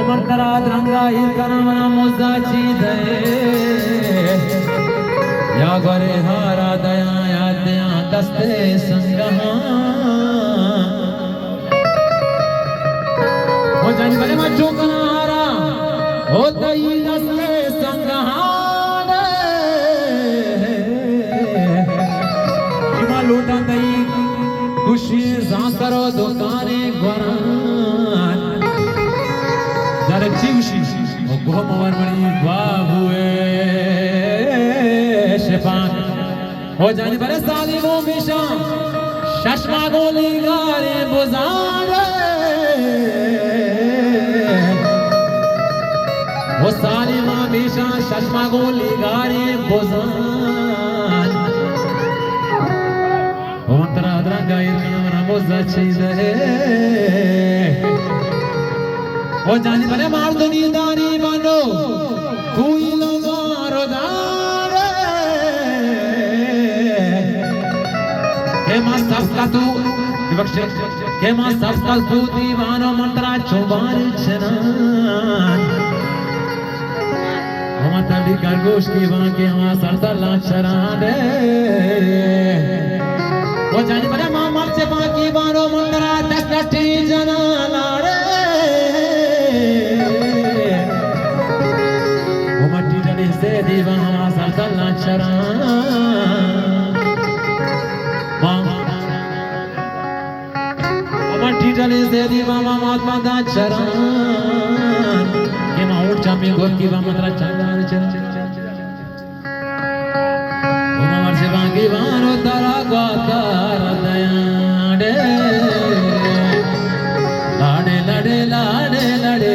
मंतरात रंगा इकनमना मुजाची दये या गोरे हारा दया याद्या दस्ते संगहा हो जानी बले मचो कना हारा हो तई दस्ते संगहा इमा लोटा तई खुशी जाकरो दुकाने गोरान जरे चिवशी गोमवर मणि बाबुए शेफान हो जाने बरे साली वो मिशा शशमा गोली गारे बुजारे वो साली मां मिशा शशमा गोली गारे बुजान वो मंत्रा द्रंगा इरना मोजा चीज़े वो जाने बने मार दुनी दानी बनो कोई लगारो दारे के मां सबका तू विवक्षे के मां सबका तू दीवानो मंत्रा चुबार चनान हम तली खरगोश की वहां के हम सरदार लाचराने वो जाने बने मां मर से बाकी बानो मंत्रा दस्ती जना लाड़े से दीवा सरदला चरण मट्टी डले से दीवा महात्मा दा चरण के माउट चामी गोर की वा मंत्र चंदन चरण उमर से बांगी वानो तारा गातार दयाड़े लाड़े लाड़े लाड़े लाड़े